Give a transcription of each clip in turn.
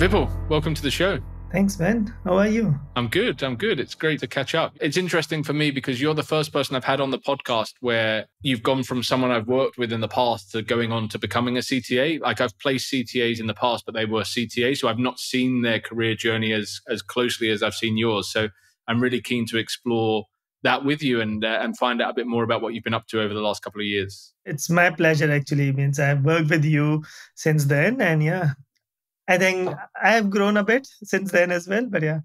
Vipul, welcome to the show. Thanks, man. How are you? I'm good. It's great to catch up. It's interesting for me because you're the first person I've had on the podcast where you've gone from someone I've worked with in the past to going on to becoming a CTA. Like I've placed CTAs in the past, but they were CTAs. So I've not seen their career journey as closely as I've seen yours. So I'm really keen to explore that with you and find out a bit more about what you've been up to over the last couple of years. It's my pleasure, actually. Means I've worked with you since then. And yeah, I think I have grown a bit since then as well. But yeah,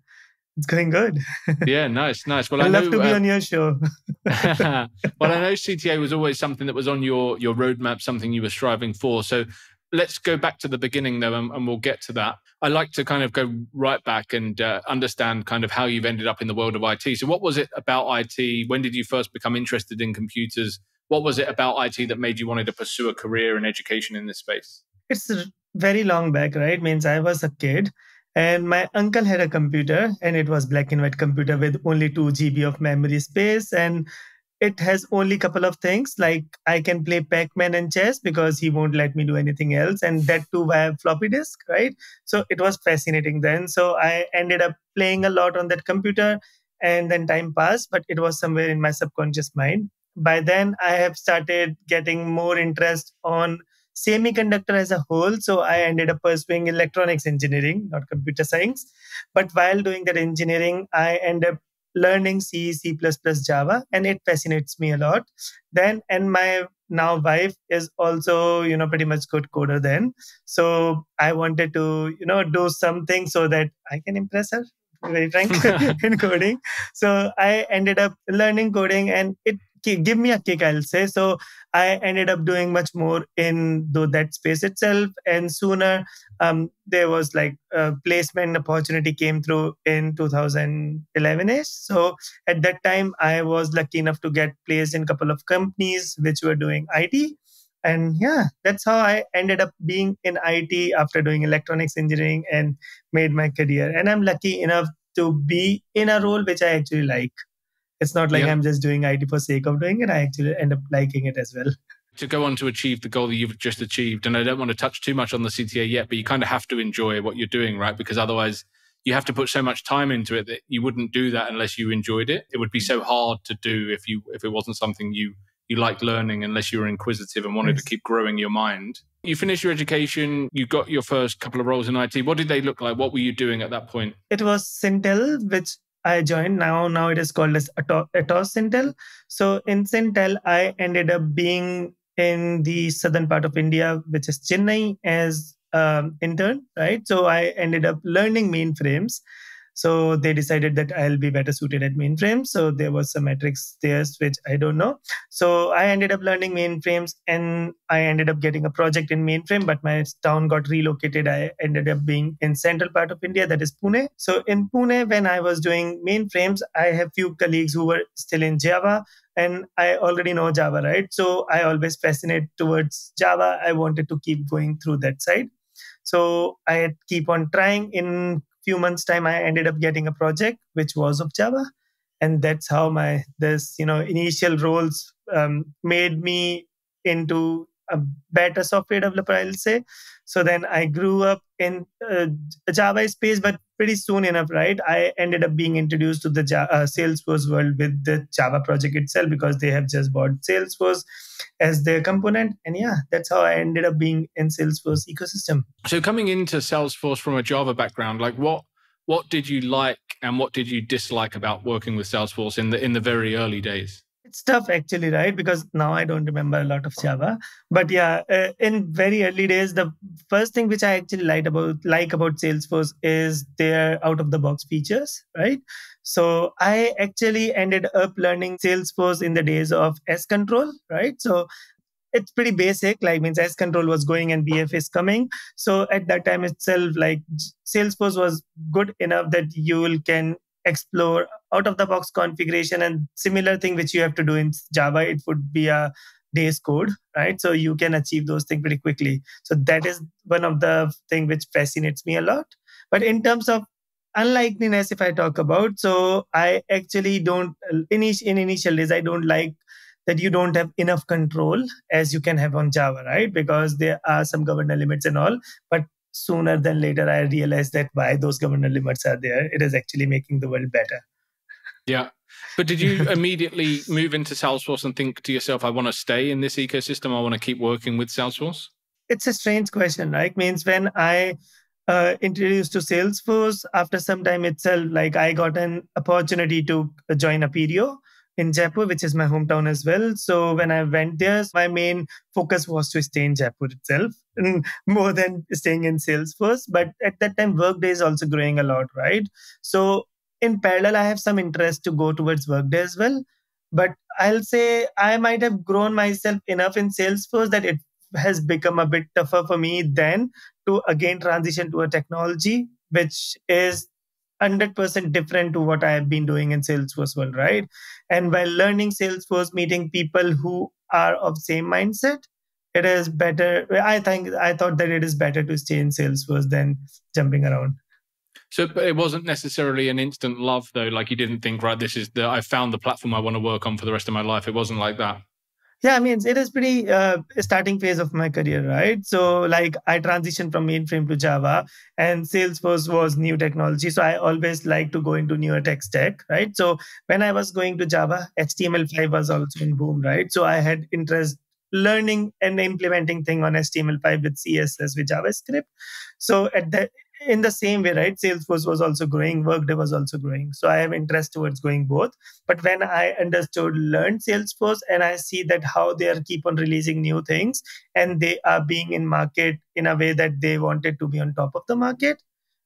it's going good. Yeah, nice. Well, I'd love to be on your show. Well, I know CTA was always something that was on your roadmap, something you were striving for. So let's go back to the beginning, though, and we'll get to that. I like to kind of go right back and understand kind of how you've ended up in the world of IT. So what was it about IT? When did you first become interested in computers? What was it about IT that made you wanted to pursue a career in education in this space? It's very long back, right? Means I was a kid and my uncle had a computer and it was black and white computer with only 2 GB of memory space. And it has only couple of things like I can play Pac-Man and chess because he won't let me do anything else. And that too via floppy disk, right? So it was fascinating then. So I ended up playing a lot on that computer and then time passed, but it was somewhere in my subconscious mind. By then I have started getting more interest on semiconductor as a whole. So I ended up pursuing electronics engineering, not computer science. But while doing that engineering, I ended up learning C, C++, Java, and it fascinates me a lot. Then, and my now wife is also, pretty much good coder then. So I wanted to, do something so that I can impress her, very frank, in coding. So I ended up learning coding and it give me a kick, I'll say. So I ended up doing much more in that space itself. And sooner there was like a placement opportunity came through in 2011ish. So at that time, I was lucky enough to get placed in a couple of companies which were doing IT. And yeah, that's how I ended up being in IT after doing electronics engineering and made my career. And I'm lucky enough to be in a role which I actually like. It's not like I'm just doing IT for sake of doing it. I actually end up liking it as well. To go on to achieve the goal that you've just achieved, and I don't want to touch too much on the CTA yet, but you kind of have to enjoy what you're doing, right? Because otherwise you have to put so much time into it that you wouldn't do that unless you enjoyed it. It would be so hard to do if it wasn't something you liked learning, unless you were inquisitive and wanted to keep growing your mind. You finished your education, you got your first couple of roles in IT. What did they look like? What were you doing at that point? It was Syntel, which I joined. Now it is called as Atos Syntel. So in Syntel, I ended up being in the southern part of India, which is Chennai, as intern, right? So I ended up learning mainframes. So they decided that I'll be better suited at mainframes. So there was some metrics there, which I don't know. So I ended up learning mainframes and I ended up getting a project in mainframe, but my town got relocated. I ended up being in central part of India, that is Pune. So in Pune, when I was doing mainframes, I have few colleagues who were still in Java and I already know Java, right? So I always fascinate towards Java. I wanted to keep going through that side. So I keep on trying. In few months time, I ended up getting a project which was of Java, and that's how my initial roles made me into a better software developer, I'll say. So then I grew up in Java space, but pretty soon enough, right, I ended up being introduced to the Salesforce world with the Java project itself because they have just bought Salesforce as their component. And yeah, that's how I ended up being in Salesforce ecosystem. So coming into Salesforce from a Java background, like what did you like and what did you dislike about working with Salesforce in the very early days? It's tough actually, right? Because now I don't remember a lot of Java. But yeah, in very early days, the first thing which I actually like about Salesforce is their out-of-the-box features, right? So I actually ended up learning Salesforce in the days of S-Control, right? So it's pretty basic, like means S control was going and BF is coming. So at that time itself, like Salesforce was good enough that you can explore out of the box configuration and similar thing which you have to do in Java. It would be a day's code, right? So you can achieve those things pretty quickly. So that is one of the thing which fascinates me a lot. But in terms of unlikeliness, if I talk about, so I actually don't, in initial days, I don't like that you don't have enough control as you can have on Java, right? Because there are some governor limits and all. But sooner than later, I realized that why those governor limits are there. It is actually making the world better. Yeah. But did you immediately move into Salesforce and think to yourself, I want to stay in this ecosystem? I want to keep working with Salesforce? It's a strange question, right? Means when I introduced to Salesforce, after some time itself, like I got an opportunity to join a PDO in Jaipur, which is my hometown as well. So when I went there, my main focus was to stay in Jaipur itself more than staying in Salesforce. But at that time, Workday is also growing a lot, right? So in parallel, I have some interest to go towards Workday as well. But I'll say I might have grown myself enough in Salesforce that it has become a bit tougher for me then to again transition to a technology which is 100% different to what I have been doing in Salesforce world, right? And while learning Salesforce, meeting people who are of same mindset, it is better. I thought that it is better to stay in Salesforce than jumping around. So but it wasn't necessarily an instant love, though. Like you didn't think, right, I found the platform I want to work on for the rest of my life. It wasn't like that. Yeah, I mean, it is pretty starting phase of my career, right? So, like, I transitioned from mainframe to Java, and Salesforce was new technology. So, I always like to go into newer tech stack, right? So, when I was going to Java, HTML5 was also in boom, right? So, I had interest learning and implementing thing on HTML5 with CSS with JavaScript. So, at the in the same way, right? Salesforce was also growing, Workday was also growing. So, I have interest towards going both. But when I understood, learned Salesforce, and I see that how they are keep on releasing new things and they are being in market in a way that they wanted to be on top of the market,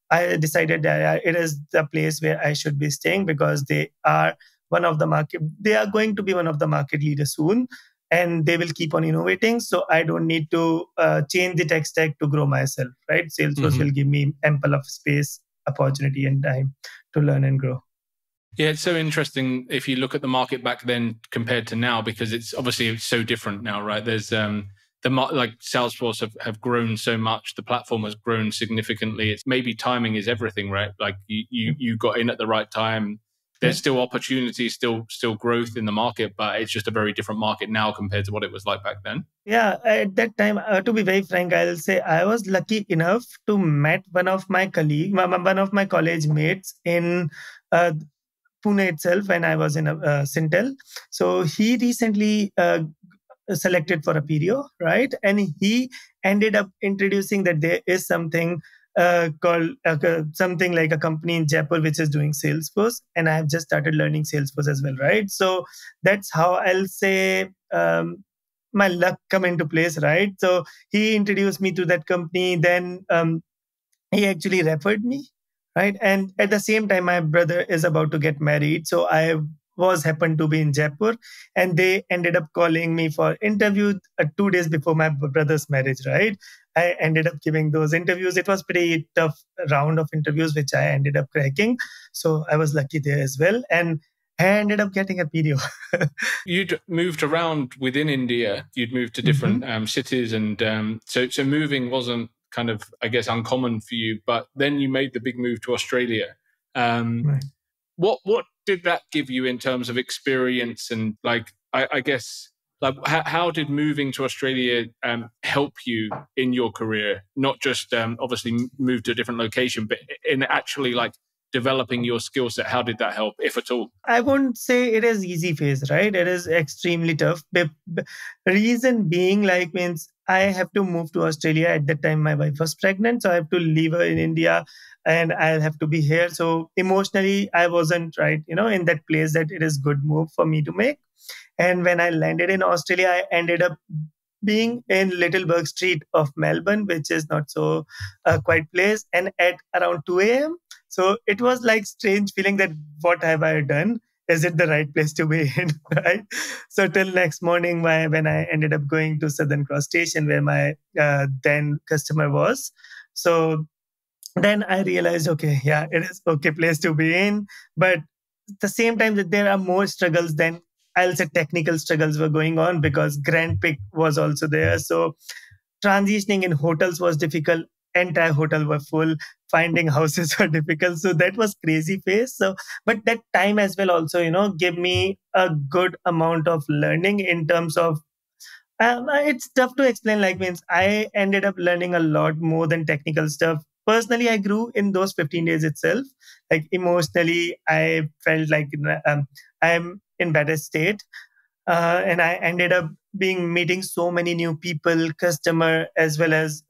I decided that it is the place where I should be staying because they are one of the market. They are going to be one of the market leaders soon, and they will keep on innovating. So I don't need to change the tech stack to grow myself. Right? Salesforce will give me ample of space, opportunity, and time to learn and grow. Yeah, it's so interesting if you look at the market back then compared to now, because it's obviously so different now, right? There's like Salesforce have grown so much, the platform has grown significantly. It's maybe timing is everything, right? Like you got in at the right time. There's still opportunity, still growth in the market, but it's just a very different market now compared to what it was like back then. Yeah, at that time, to be very frank, I'll say I was lucky enough to met one of my one of my college mates in uh, Pune itself when I was in Sintel. So he recently selected for a PDO, right? And he ended up introducing that there is something called something like a company in Jaipur which is doing Salesforce, and I have just started learning Salesforce as well, right? So that's how I'll say my luck come into place, right? So he introduced me to that company, then he actually referred me, right? And at the same time, my brother is about to get married, so I was happened to be in Jaipur, and they ended up calling me for interview 2 days before my brother's marriage, right? I ended up giving those interviews. It was pretty tough round of interviews which I ended up cracking, so I was lucky there as well, and I ended up getting a PDO. You'd moved around within India. You'd moved to different cities, and so moving wasn't kind of, I guess, uncommon for you. But then you made the big move to Australia. Right. What did that give you in terms of experience, and like I guess like how did moving to Australia help you in your career? Not just obviously move to a different location, but in actually like developing your skill set. How did that help, if at all? I won't say it is easy phase, right? It is extremely tough. Reason being, like, means I have to move to Australia at that time. My wife was pregnant, so I have to leave her in India, and I'll have to be here. So emotionally, I wasn't right, in that place that it is good move for me to make. And when I landed in Australia, I ended up being in Littleburg Street of Melbourne, which is not so quiet place, and at around 2 a.m. So it was like strange feeling that what have I done? Is it the right place to be in? Right. So till next morning, when I ended up going to Southern Cross Station where my then customer was. So then I realized, okay, yeah, it is okay place to be in. But at the same time that there are more struggles than I'll say technical struggles were going on because Grand Pick was also there. So transitioning in hotels was difficult. Entire hotel were full. Finding houses were difficult. So that was crazy phase. So, but that time as well also, gave me a good amount of learning in terms of It's tough to explain. Like, means I ended up learning a lot more than technical stuff. Personally, I grew in those 15 days itself. Like emotionally, I felt like I'm in better state, and I ended up being meeting so many new people, customer, as well as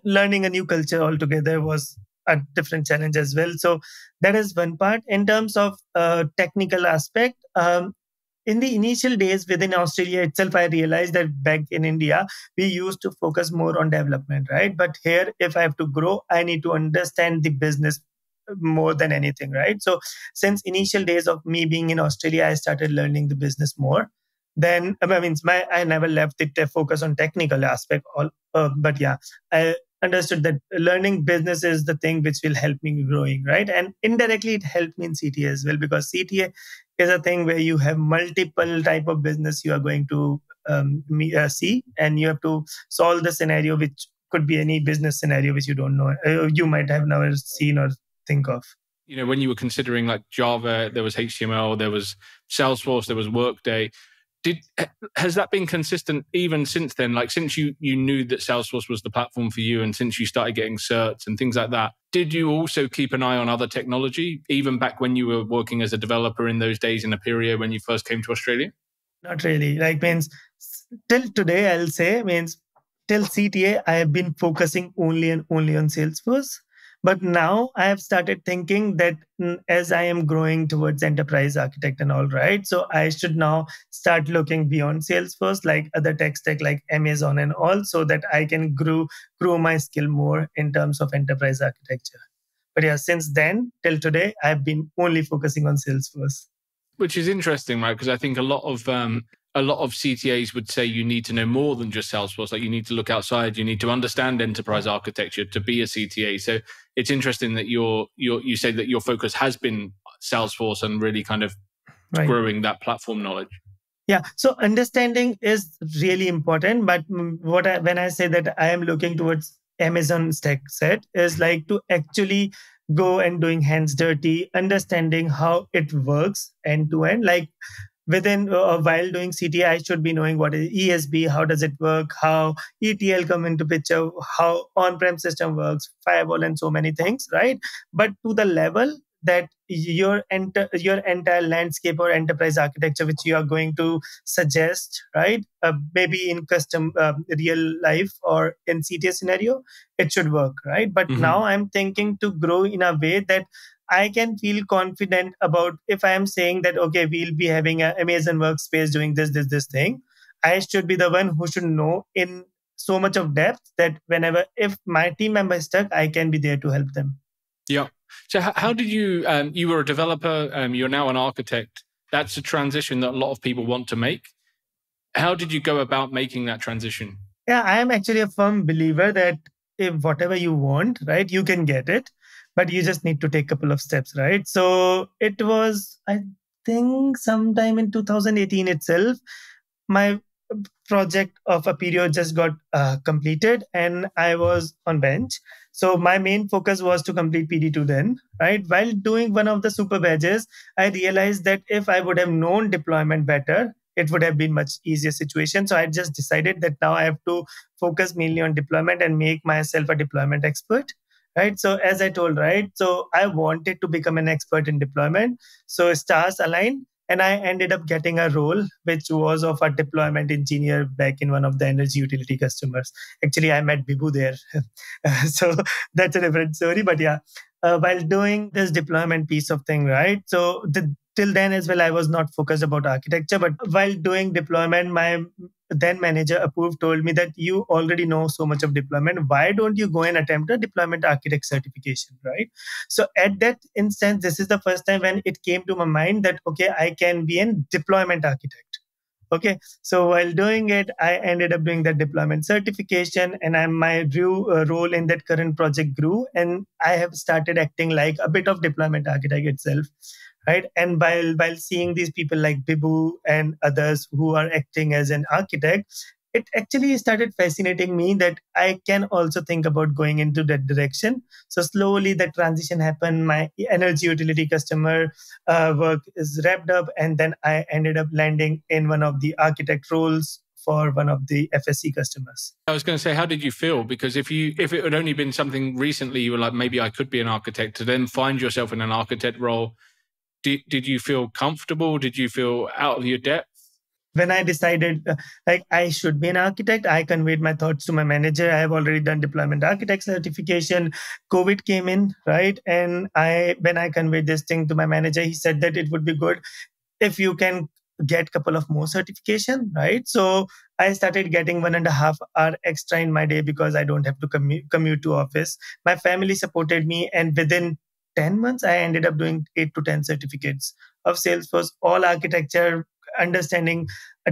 learning a new culture altogether was a different challenge as well. So that is one part. In terms of technical aspect, in the initial days within Australia itself, I realized that back in India, we used to focus more on development, right? But here, if I have to grow, I need to understand the business more than anything, right? So, since initial days of me being in Australia, I started learning the business more. Then, I mean, I never left it to focus on technical aspect. But yeah, I understood that learning business is the thing which will help me growing, right? And indirectly, it helped me in CTA as well, because CTA is a thing where you have multiple type of business you are going to see, and you have to solve the scenario, which could be any business scenario which you don't know, you might have never seen or think of. When you were considering like Java, there was HTML, there was Salesforce, there was Workday. Has that been consistent even since then? Like since you knew that Salesforce was the platform for you, and since you started getting certs and things like that, did you also keep an eye on other technology, even back when you were working as a developer in those days in Aperio when you first came to Australia? Not really. Like means till today, I'll say means till CTA, I have been focusing only on Salesforce. But now I have started thinking that as I am growing towards enterprise architect and all, right, so I should now start looking beyond Salesforce, like other tech stack like Amazon and all, so that I can grow my skill more in terms of enterprise architecture. But yeah, since then till today, I've been only focusing on Salesforce. Which is interesting, right? Because I think a lot of CTAs would say you need to know more than just Salesforce. Like you need to look outside, you need to understand enterprise architecture to be a CTA. So it's interesting that you say that your focus has been Salesforce and really kind of growing that platform knowledge. Yeah, so understanding is really important. But when I say that I am looking towards Amazon stack set, is like to actually go and doing hands dirty, understanding how it works end to end. Like within while doing CTA, I should be knowing what is ESB, how does it work, how ETL come into picture, how on-prem system works, firewall, and so many things, right? But to the level that your entire landscape or enterprise architecture which you are going to suggest, right, maybe in custom real life or in CTA scenario, it should work, right? But now I'm thinking to grow in a way that I can feel confident about if I am saying that, okay, we'll be having an Amazon workspace doing this thing. I should be the one who should know in so much of depth that whenever, if my team member is stuck, I can be there to help them. Yeah. So how did you, you were a developer, you're now an architect. That's a transition that a lot of people want to make. How did you go about making that transition? Yeah, I am actually a firm believer that if whatever you want, right, you can get it, but you just need to take a couple of steps, right? So it was, I think, sometime in 2018 itself, my project of a period just got completed and I was on bench. So my main focus was to complete PD2 then, right? While doing one of the super badges, I realized that if I would have known deployment better, it would have been much easier situation. So I just decided that now I have to focus mainly on deployment and make myself a deployment expert. Right. So as I told, right. So I wanted to become an expert in deployment. So stars aligned and I ended up getting a role which was of a deployment engineer back in one of the energy utility customers. Actually, I met Bibu there. So that's a different story. But yeah, while doing this deployment piece of thing, right? So till then as well, I was not focused about architecture. But while doing deployment, my then manager approved told me that you already know so much of deployment. Why don't you go and attempt a deployment architect certification, right? So at that instance, this is the first time when it came to my mind that, okay, I can be a deployment architect. Okay, so while doing it, I ended up doing that deployment certification, and my role in that current project grew, and I have started acting like a bit of deployment architect itself, right? And while seeing these people like Bibu and others who are acting as an architect, it actually started fascinating me that I can also think about going into that direction. So slowly the transition happened. My energy utility customer work is wrapped up, and then I ended up landing in one of the architect roles for one of the FSC customers. I was going to say, how did you feel? Because if it had only been something recently, you were like, maybe I could be an architect, to then find yourself in an architect role, did you feel comfortable? Did you feel out of your depth? When I decided like I should be an architect, I conveyed my thoughts to my manager. I have already done deployment architect certification. COVID came in, right? And when I conveyed this thing to my manager, he said that it would be good if you can get a couple of more certification, right? So I started getting 1.5 hour extra in my day because I don't have to commute to office. My family supported me, and within 10 months, I ended up doing 8 to 10 certificates of Salesforce, all architecture, understanding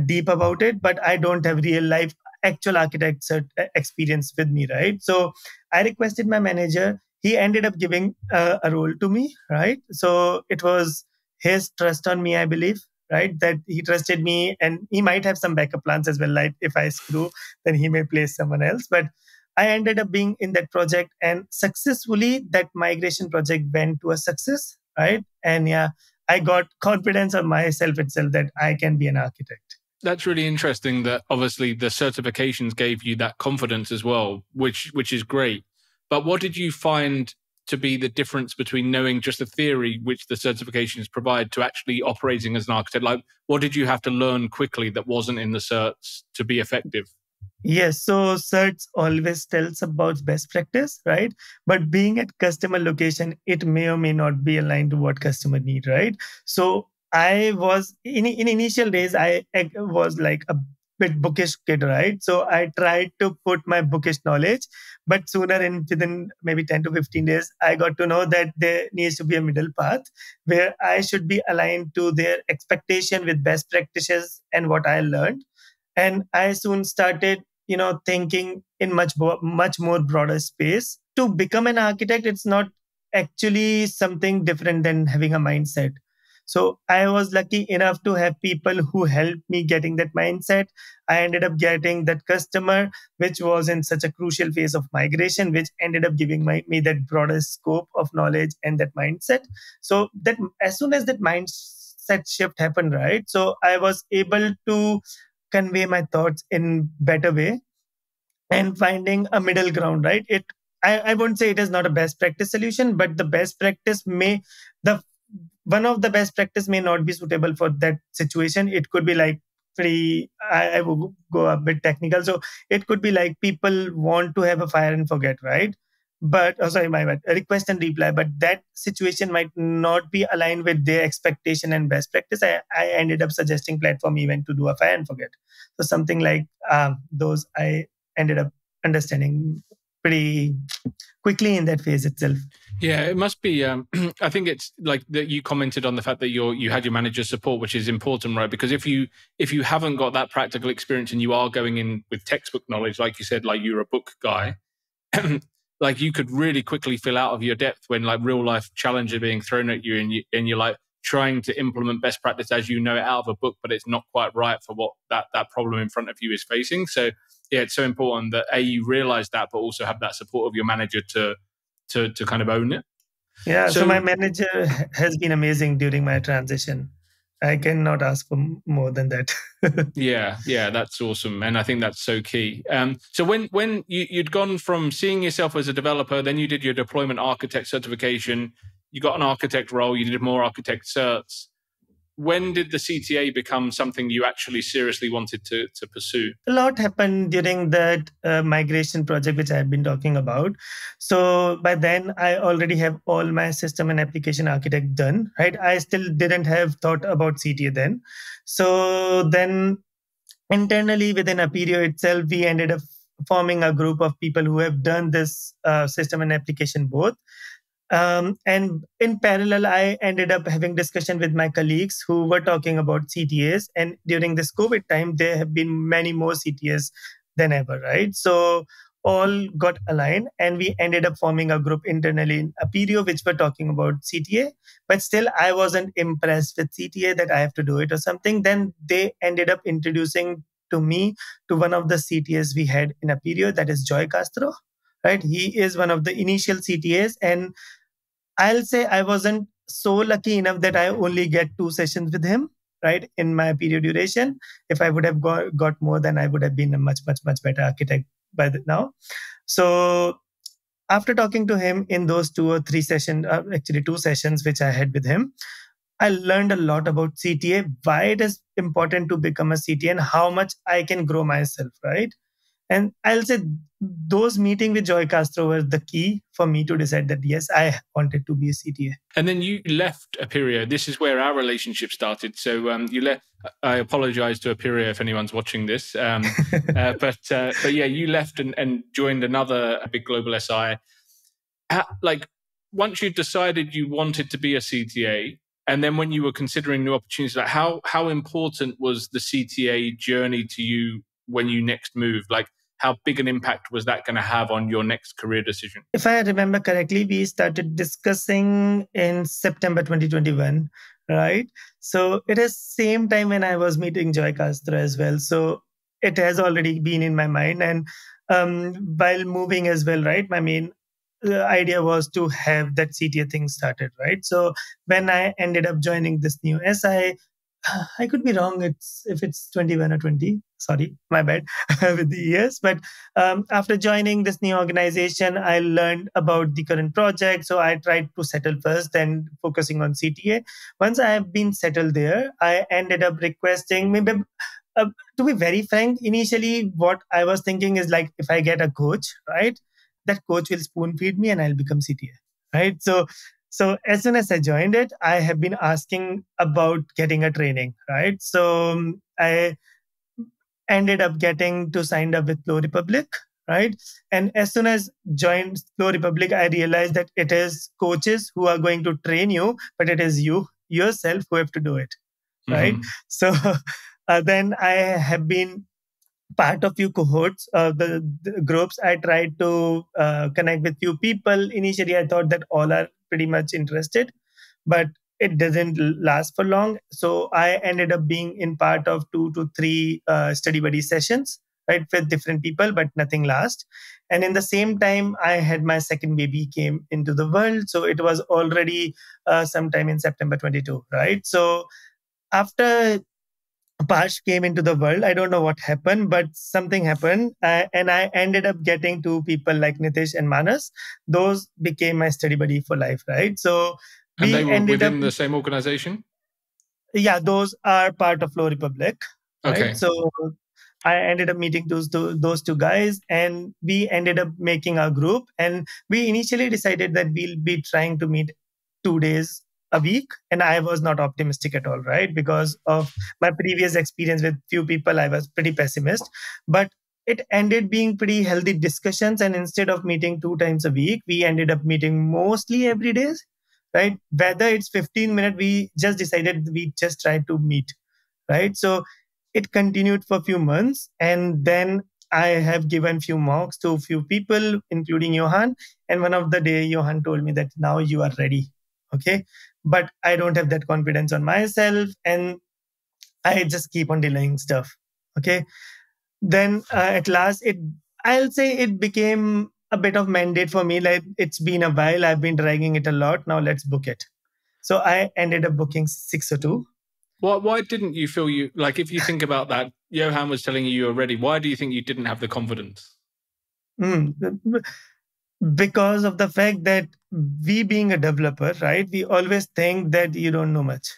deep about it, but I don't have real life actual architect experience with me, right? So I requested my manager. He ended up giving a role to me, right? So it was his trust on me, I believe, right? That he trusted me, and he might have some backup plans as well. Like if I screw, then he may place someone else. But I ended up being in that project, and successfully that migration project went to a success, right? And yeah, I got confidence on myself itself that I can be an architect. That's really interesting that obviously the certifications gave you that confidence as well, which is great. But what did you find to be the difference between knowing just the theory, which the certifications provide, to actually operating as an architect? Like, what did you have to learn quickly that wasn't in the certs to be effective? Yes, so certs always tells about best practice, right? But being at customer location, it may or may not be aligned to what customer need, right? So I was in initial days, I was like a bit bookish kid, right? So I tried to put my bookish knowledge, but sooner in within maybe 10 to 15 days, I got to know that there needs to be a middle path where I should be aligned to their expectation with best practices and what I learned. And I soon started thinking in much more broader space. To become an architect, it's not actually something different than having a mindset. So I was lucky enough to have people who helped me getting that mindset. I ended up getting that customer, which was in such a crucial phase of migration, which ended up giving me that broader scope of knowledge and that mindset. So that as soon as that mindset shift happened, right, so I was able to convey my thoughts in better way and finding a middle ground, right? I won't say it is not a best practice solution, but the best practice may the one of the best practice may not be suitable for that situation. It could be like pretty I will go a bit technical. So it could be like people want to have a fire and forget, right? But oh, sorry, my bad. A request and reply, but that situation might not be aligned with their expectation and best practice. I ended up suggesting platform event to do a fire and forget. So something like those I ended up understanding pretty quickly in that phase itself. Yeah, it must be. I think it's like that. You commented on the fact that you had your manager's support, which is important, right? Because if you haven't got that practical experience and you are going in with textbook knowledge, like you said, like you're a book guy, like you could really quickly feel out of your depth when like real life challenges are being thrown at you, and you're like trying to implement best practice as you know it out of a book, but it's not quite right for what that problem in front of you is facing. So yeah, it's so important that you realize that, but also have that support of your manager to kind of own it. Yeah, so my manager has been amazing during my transition. I cannot ask for more than that. Yeah, that's awesome, and I think that's so key. So when you'd gone from seeing yourself as a developer, then you did your deployment architect certification, you got an architect role, you did more architect certs. When did the CTA become something you actually seriously wanted to pursue? A lot happened during that migration project, which I've been talking about. So by then, I already have all my system and application architect done, right? I still didn't have thought about CTA then. So then internally within Aperio itself, we ended up forming a group of people who have done this system and application both. And in parallel, I ended up having discussion with my colleagues who were talking about CTAs. And during this COVID time, there have been many more CTAs than ever, right? So all got aligned, and we ended up forming a group internally in Aperio, which were talking about CTA. But still, I wasn't impressed with CTA that I have to do it or something. Then they ended up introducing to me to one of the CTAs we had in Aperio, that is Joy Castro, right? He is one of the initial CTAs, and I'll say I wasn't so lucky enough that I only get 2 sessions with him. right, in my period duration. If I would have got more, then I would have been a much, much, much better architect by now. So after talking to him in those 2 or 3 sessions, actually 2 sessions which I had with him, I learned a lot about CTA, why it is important to become a CTA, and how much I can grow myself, right? And I'll say those meeting with Joy Castro were the key for me to decide that yes, I wanted to be a CTA. And then you left Aperio. This is where our relationship started. So you left. I apologize to Aperio if anyone's watching this. But yeah, you left and joined another big global SI. Like once you decided you wanted to be a CTA, and then when you were considering new opportunities, like how important was the CTA journey to you when you next moved? Like how big an impact was that going to have on your next career decision? If I remember correctly, we started discussing in September 2021, right? So it is same time when I was meeting Joy Castro as well. So it has already been in my mind. And while moving as well, right? I mean, the idea was to have that CTA thing started, right? So when I ended up joining this new SI, I could be wrong. If it's 21 or 20. Sorry, my bad with the years. But after joining this new organization, I learned about the current project. So I tried to settle first, then focusing on CTA. Once I have been settled there, I ended up requesting maybe. To be very frank, initially what I was thinking is like if I get a coach, right, that coach will spoon feed me and I'll become CTA, right? So as soon as I joined it, I have been asking about getting a training, right? So I ended up getting to sign up with Flow Republic, right? And as soon as joined Flow Republic, I realized that it is coaches who are going to train you, but it is you yourself who have to do it, right? Mm-hmm. So then I have been part of few cohorts, the groups. I tried to connect with few people. Initially, I thought that all are pretty much interested, but it doesn't last for long. So I ended up being in part of 2 to 3 study buddy sessions, right, with different people, but nothing lasts. And in the same time, I had my second baby came into the world. So it was already sometime in September 22, right? So after Pash came into the world. I don't know what happened, but something happened. And I ended up getting 2 people like Nitish and Manas. Those became my study buddy for life, right? So And they we were ended up, within the same organization? yeah, those are part of Flow Republic, right? Okay. So I ended up meeting those two guys, and we ended up making our group. And we initially decided that we'll be trying to meet 2 days a week, and I was not optimistic at all, right? Because of my previous experience with few people, I was pretty pessimist. But it ended being pretty healthy discussions, and instead of meeting 2 times a week, we ended up meeting mostly every day, right? Whether it's 15 minutes, we just decided we just try to meet, right? So it continued for a few months, and then I have given few mocks to few people, including Johan. And one of the day, Johan told me that now you are ready, okay? But I don't have that confidence on myself, and I just keep on delaying stuff, okay? Then at last, I'll say it became a bit of mandate for me. Like it's been a while, I've been dragging it a lot. Now let's book it. So I ended up booking 602. Why didn't you feel you, like if you think about that, Johan was telling you were ready. Why do you think you didn't have the confidence? Because of the fact that we being a developer, right, we always think that you don't know much,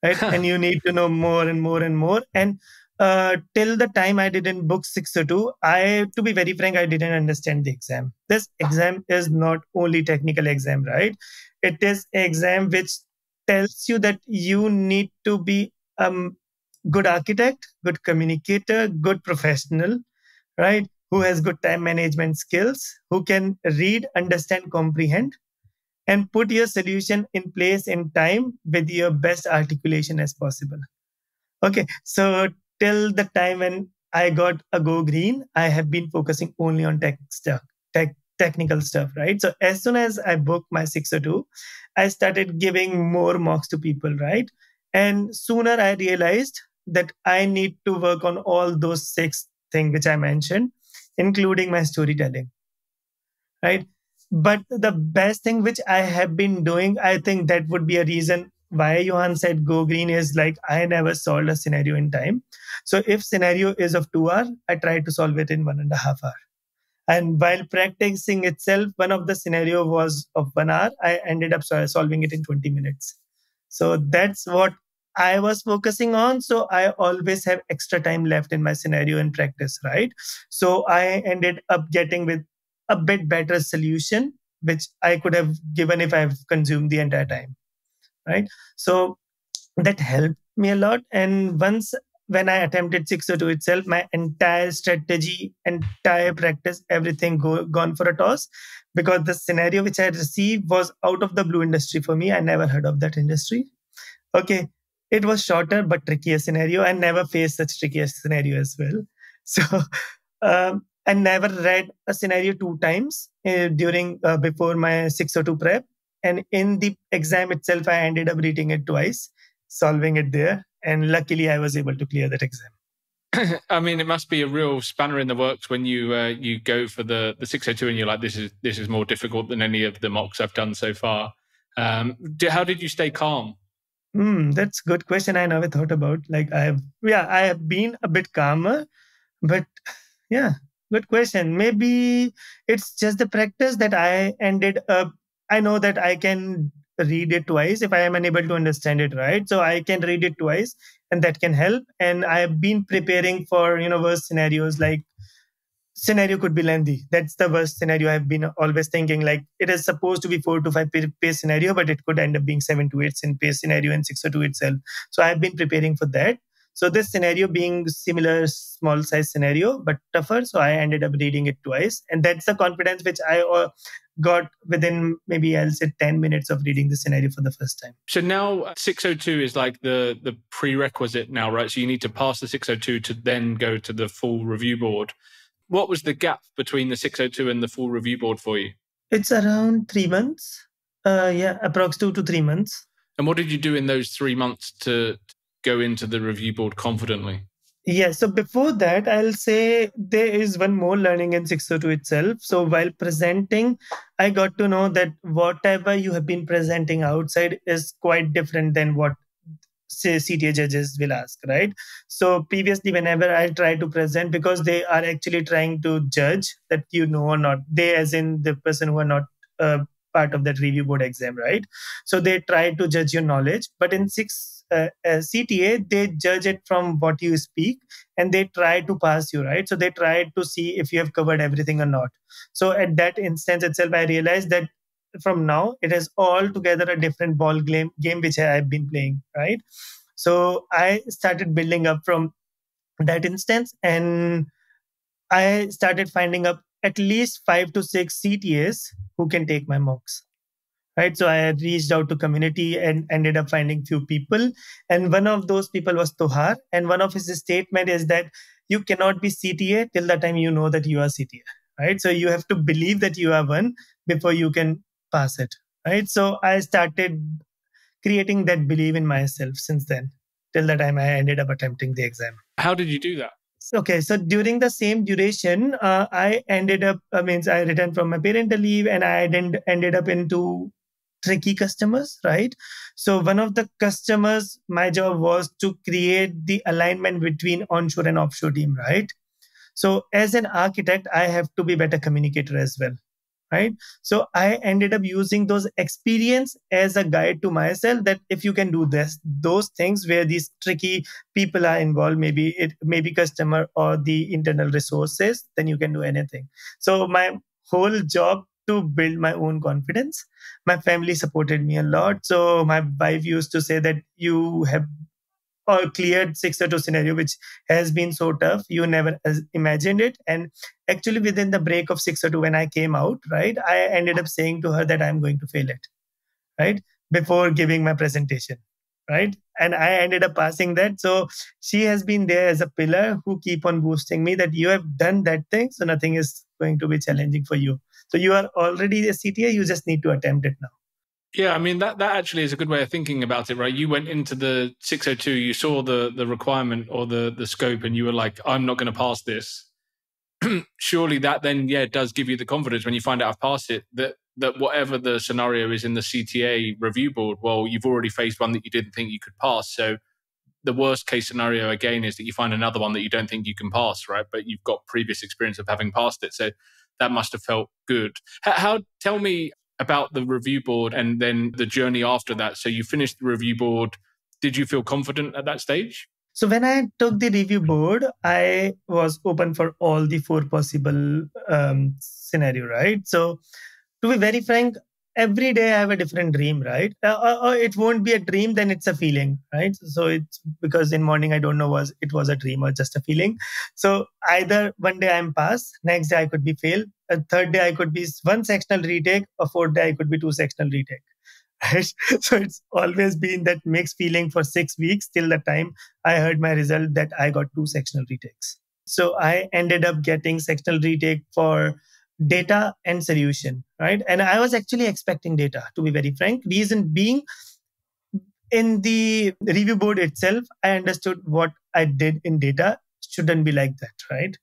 right? And you need to know more and more and more. And till the time I didn't book 602, to be very frank, I didn't understand the exam. This exam is not only technical exam, right? It is exam which tells you that you need to be good architect, good communicator, good professional, right? Who has good time management skills, who can read, understand, comprehend, and put your solution in place in time with your best articulation as possible. Okay, so till the time when I got a go green, I have been focusing only on tech stuff, technical stuff, right? So as soon as I booked my 602, I started giving more mocks to people, right? And sooner I realized that I need to work on all those 6 things which I mentioned, including my storytelling, right? But the best thing which I have been doing, I think that would be a reason why Johan said go green is like I never solved a scenario in time. So if scenario is of 2 hours, I try to solve it in 1.5 hours. And while practicing itself, one of the scenario was of 1 hour. I ended up solving it in 20 minutes. So that's what I was focusing on. So I always have extra time left in my scenario and practice, right? So I ended up getting with a bit better solution, which I could have given if I've consumed the entire time, right? So that helped me a lot. And once when I attempted 602 itself, my entire strategy, entire practice, everything gone for a toss because the scenario which I had received was out of the blue industry for me. I never heard of that industry. Okay. It was shorter but trickier scenario. I never faced such trickier scenario as well. So I never read a scenario 2 times during before my 602 prep. And in the exam itself, I ended up reading it twice, solving it there. And luckily, I was able to clear that exam. I mean, it must be a real spanner in the works when you go for the 602 and you're like, this is more difficult than any of the mocks I've done so far. How did you stay calm? That's a good question. I never thought about. Like I have been a bit calmer, but yeah, good question. Maybe it's just the practice that I ended up. I know that I can read it twice if I am unable to understand it, right? So I can read it twice, and that can help. And I've been preparing for worst scenarios like scenario could be lengthy. That's the worst scenario. I've been always thinking like it is supposed to be 4 to 5 page scenario, but it could end up being 7 to 8 page scenario and 6 to 2 itself. So I've been preparing for that. So this scenario being similar small size scenario, but tougher. So I ended up reading it twice. And that's the confidence which I got within maybe I'll say 10 minutes of reading the scenario for the first time. So now 602 is like the prerequisite now, right? So you need to pass the 602 to then go to the full review board. What was the gap between the 602 and the full review board for you? It's around 3 months. Approx 2 to 3 months. And what did you do in those 3 months to go into the review board confidently? Yeah, so before that, I'll say there is one more learning in 602 itself. So while presenting, I got to know that whatever you have been presenting outside is quite different than what say CTA judges will ask, right? So previously, whenever I try to present, because they are actually trying to judge that or not, they as in the person who are not part of that review board exam, right? So they try to judge your knowledge, but in CTA, they judge it from what you speak and they try to pass you, right? So they try to see if you have covered everything or not. So at that instance itself, I realized that from now it is altogether a different ball game which I've been playing, right? So I started building up from that instance and I started finding up at least 5 to 6 CTAs who can take my mocks. Right. So I had reached out to community and ended up finding few people. And one of those people was Tohar. And one of his statement is that you cannot be CTA till the time you know that you are CTA. Right. So you have to believe that you are one before you can pass it. Right. So I started creating that belief in myself since then, till the time I ended up attempting the exam. How did you do that? Okay, so during the same duration, I ended up, I returned from my parental leave and I ended up into tricky customers, right? So one of the customers, my job was to create the alignment between onshore and offshore team, right? So as an architect, I have to be better communicator as well, right? So I ended up using those experience as a guide to myself that if you can do those things where these tricky people are involved, maybe it maybe customer or the internal resources, then you can do anything. So my whole job to build my own confidence. My family supported me a lot. So my wife used to say that you have cleared 602 scenario, which has been so tough. You never imagined it. And actually within the break of 602, when I came out, right, I ended up saying to her that I'm going to fail it, right, before giving my presentation, right? And I ended up passing that. So she has been there as a pillar who keep on boosting me that you have done that thing. So nothing is going to be challenging for you. So you are already a CTA. You just need to attempt it now. Yeah, I mean, that actually is a good way of thinking about it, right? You went into the 602, you saw the requirement or the scope, and you were like, I'm not going to pass this. Surely that then, does give you the confidence when you find out I've passed it, that that whatever the scenario is in the CTA review board, well, you've already faced one that you didn't think you could pass. So the worst case scenario again is that you find another one that you don't think you can pass, right? But you've got previous experience of having passed it. So that must have felt good. Tell me about the review board and then the journey after that. So you finished the review board. Did you feel confident at that stage? So when I took the review board, I was open for all the four possible scenario, right? So to be very frank, every day I have a different dream, right? Or it won't be a dream, then it's a feeling, right? So it's because in morning I don't know was it was a dream or just a feeling. So either one day I'm pass, next day I could be fail, a third day I could be one sectional retake, or fourth day I could be two sectional retake. Right? So it's always been that mixed feeling for 6 weeks till the time I heard my result that I got two sectional retakes. So I ended up getting sectional retake for data and solution, right? And I was actually expecting data, to be very frank. Reason being, in the review board itself, I understood what I did in data shouldn't be like that, right?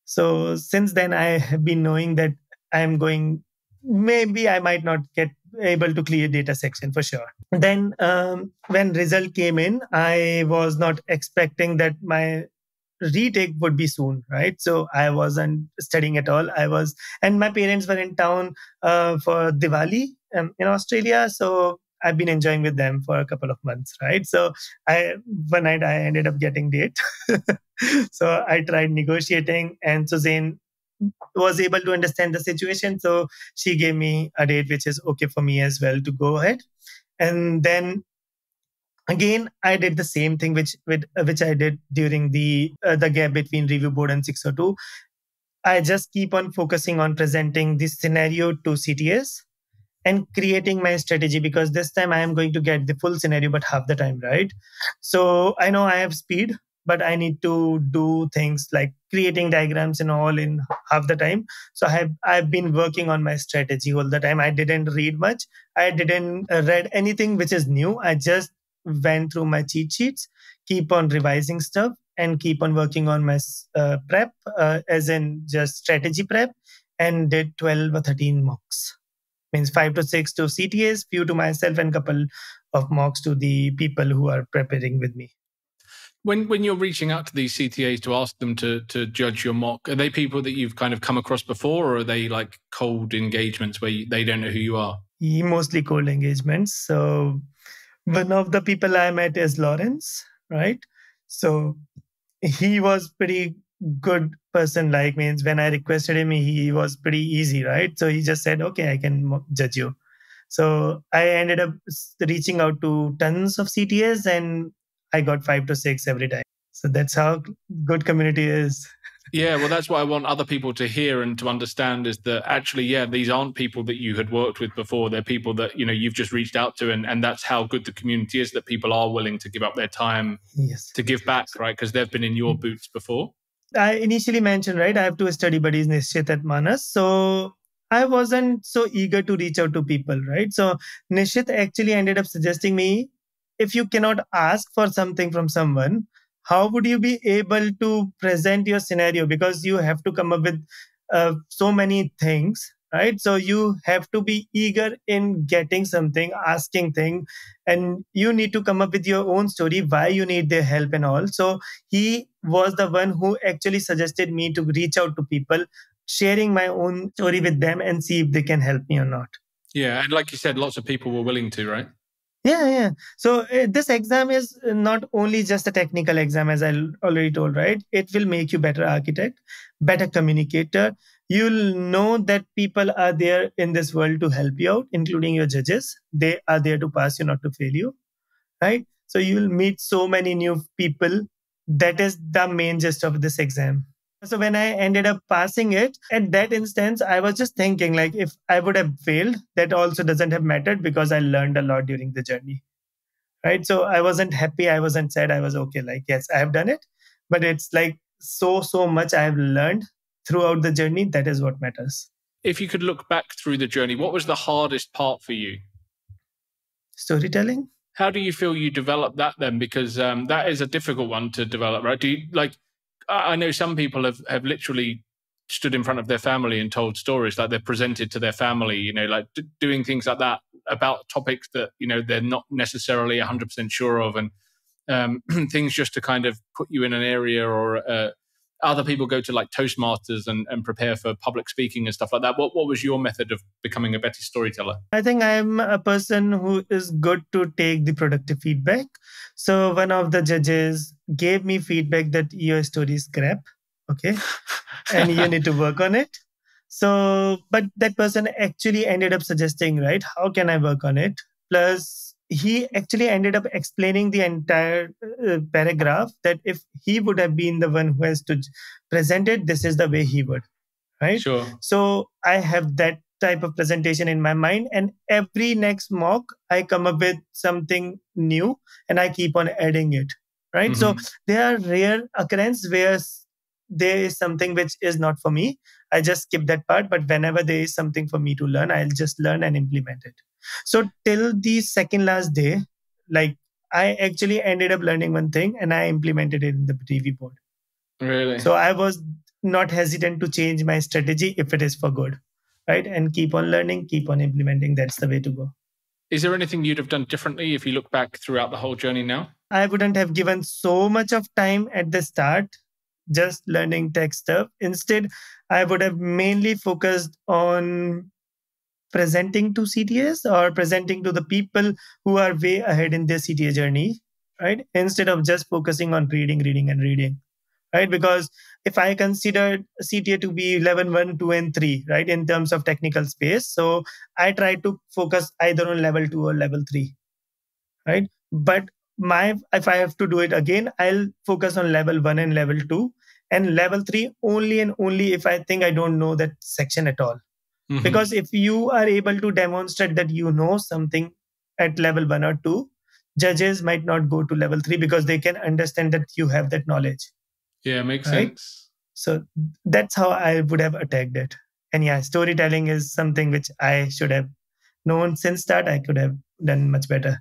So since then, I have been knowing that I'm going, maybe I might not get able to clear data section for sure. Then when result came in, I was not expecting that my retake would be soon, right? So I wasn't studying at all. And my parents were in town for Diwali in Australia. So I've been enjoying with them for a couple of months, right? So one night I ended up getting date. So I tried negotiating, and Suzanne was able to understand the situation. So she gave me a date which is okay for me as well to go ahead. And then again, I did the same thing which I did during the gap between review board and 602. I just keep on focusing on presenting this scenario to CTS and creating my strategy, because this time I am going to get the full scenario, but half the time, right? So I know I have speed, but I need to do things like creating diagrams and all in half the time. So I've been working on my strategy all the time. I didn't read much. I didn't read anything which is new. I just went through my cheat sheets, keep on revising stuff, and keep on working on my prep, as in just strategy prep, and did 12 or 13 mocks. Means 5 to 6 to CTAs, few to myself, and couple of mocks to the people who are preparing with me. When you're reaching out to these CTAs to ask them to judge your mock, are they people that you've kind of come across before, or are they like cold engagements where they don't know who you are? Mostly cold engagements. So one of the people I met is Lawrence, right? So he was pretty good person, like, means when I requested him, he was pretty easy, right? So he just said, okay, I can judge you. So I ended up reaching out to tons of CTAs, and I got 5 to 6 every time. So that's how good community is. Yeah, well, that's what I want other people to hear and to understand, is that actually, yeah, these aren't people that you had worked with before. They're people that, you've just reached out to, and that's how good the community is, that people are willing to give up their time to give back, right? Because they've been in your boots before. I initially mentioned, right, I have two study buddies, Nishchit and Manas. So I wasn't so eager to reach out to people, right? So Nishchit actually ended up suggesting me, if you cannot ask for something from someone, how would you be able to present your scenario? Because you have to come up with so many things, right? So you have to be eager in getting something, asking thing, and you need to come up with your own story, why you need their help and all. So he was the one who actually suggested me to reach out to people, sharing my own story with them and see if they can help me or not. Yeah, and like you said, lots of people were willing to, right? Yeah. So this exam is not only just a technical exam, as I already told, right? It will make you better architect, better communicator. You'll know that people are there in this world to help you out, including your judges. They are there to pass you, not to fail you, right? So you'll meet so many new people. That is the main gist of this exam. So when I ended up passing it, at that instance, I was just thinking, like, if I would have failed, that also doesn't have mattered, because I learned a lot during the journey, right? So I wasn't happy, I wasn't sad, I was okay. Like, yes, I have done it, but it's like so much I have learned throughout the journey. That is what matters. If you could look back through the journey, what was the hardest part for you? Storytelling. How do you feel you developed that then? Because that is a difficult one to develop, right? Do you, like, I know some people have literally stood in front of their family and told stories, like they're presented to their family, like doing things like that about topics that, they're not necessarily 100% sure of, and things just to kind of put you in an area, or other people go to like Toastmasters and prepare for public speaking and stuff like that. What was your method of becoming a better storyteller? I think I'm a person who is good to take the productive feedback. So one of the judges gave me feedback that your story is crap. Okay. And you need to work on it. So, but that person actually ended up suggesting, right? How can I work on it? Plus, he actually ended up explaining the entire paragraph that if he would have been the one who has to present it, this is the way he would, right? Sure. So I have that type of presentation in my mind, and every next mock I come up with something new and I keep on adding it, right? Mm-hmm. So there are rare occurrences where there is something which is not for me, I just skip that part. But whenever there is something for me to learn, I'll just learn and implement it. So till the second last day, like, I actually ended up learning one thing and I implemented it in the review board. Really? So I was not hesitant to change my strategy if it is for good, right? And keep on learning, keep on implementing. That's the way to go. Is there anything you'd have done differently if you look back throughout the whole journey now? I wouldn't have given so much of time at the start just learning tech stuff. Instead, I would have mainly focused on presenting to CTAs or presenting to the people who are way ahead in their CTA journey, right? Instead of just focusing on reading, and reading, right? Because if I consider CTA to be level 1, 2, and 3, right, in terms of technical space, so I try to focus either on level 2 or level 3, right? But if I have to do it again, I'll focus on level 1 and level 2, and level 3 only and only if I think I don't know that section at all. Mm-hmm. Because if you are able to demonstrate that you know something at level 1 or 2, judges might not go to level 3 because they can understand that you have that knowledge. Yeah, makes sense. So that's how I would have attacked it. And yeah, storytelling is something which I should have known since start. I could have done much better.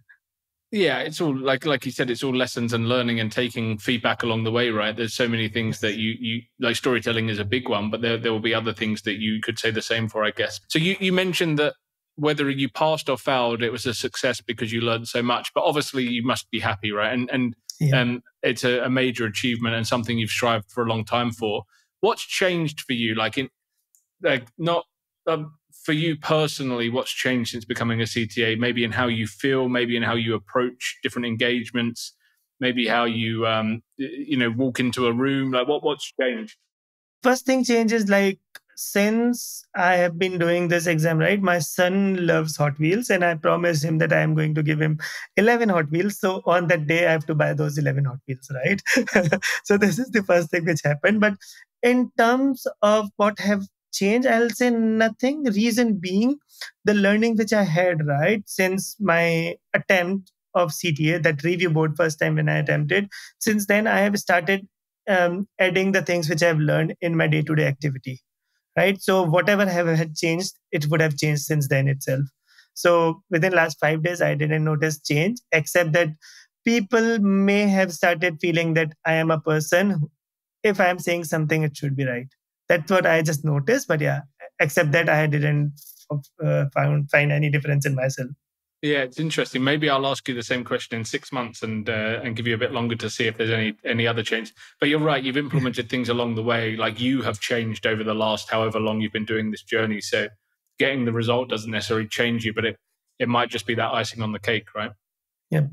Yeah, it's all like you said, it's all lessons and learning and taking feedback along the way, right? There's so many things that you like. Storytelling is a big one, but there will be other things that you could say the same for, I guess. So you mentioned that whether you passed or failed, it was a success because you learned so much. But obviously, you must be happy, right? And it's a major achievement and something you've strived for a long time for. What's changed for you? For you personally, what's changed since becoming a CTA? Maybe in how you feel, maybe in how you approach different engagements, maybe how you walk into a room. Like what's changed? First thing changes, like, since I have been doing this exam, right? My son loves Hot Wheels, and I promised him that I am going to give him 11 Hot Wheels. So on that day, I have to buy those 11 Hot Wheels, right? So this is the first thing which happened. But in terms of what have changed, I'll say nothing. Reason being the learning which I had, right, since my attempt of CTA, that review board first time when I attempted. Since then, I have started adding the things which I've learned in my day-to-day activity, right? So whatever had changed, it would have changed since then itself. So within last 5 days, I didn't notice change, except that people may have started feeling that I am a person. If I am saying something, it should be right. That's what I just noticed. But yeah, except that I didn't find any difference in myself. Yeah, it's interesting. Maybe I'll ask you the same question in 6 months and give you a bit longer to see if there's any other change. But you're right, you've implemented things along the way. Like, you have changed over the last however long you've been doing this journey. So getting the result doesn't necessarily change you, but it might just be that icing on the cake, right? Yeah.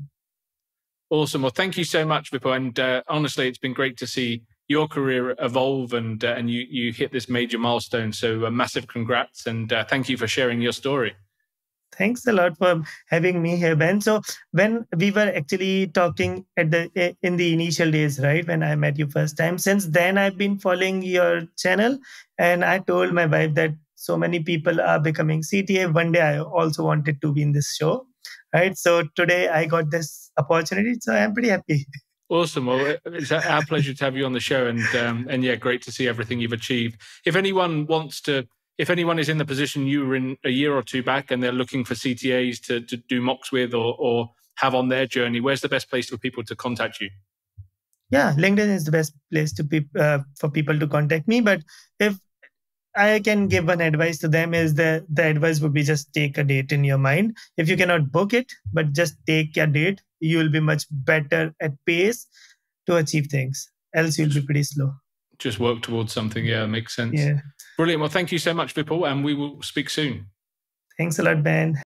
Awesome. Well, thank you so much, Vipul. And honestly, it's been great to see your career evolve and you hit this major milestone. So massive congrats, and thank you for sharing your story. Thanks a lot for having me here, Ben. So when we were actually talking in the initial days, right, when I met you first time, since then I've been following your channel, and I told my wife that so many people are becoming CTA. One day I also wanted to be in this show, right? So today I got this opportunity, so I'm pretty happy. Awesome. Well, it's our pleasure to have you on the show, and yeah, great to see everything you've achieved. If anyone is in the position you were in a year or two back and they're looking for CTAs to do mocks with or have on their journey, where's the best place for people to contact you? Yeah, LinkedIn is the best place to be for people to contact me. But if I can give one advice to them is the advice would be just take a date in your mind. If you cannot book it, but just take a date, you will be much better at pace to achieve things. Else you'll be pretty slow. Just work towards something. Yeah, makes sense. Yeah. Brilliant. Well, thank you so much, Vipul, and we will speak soon. Thanks a lot, Ben.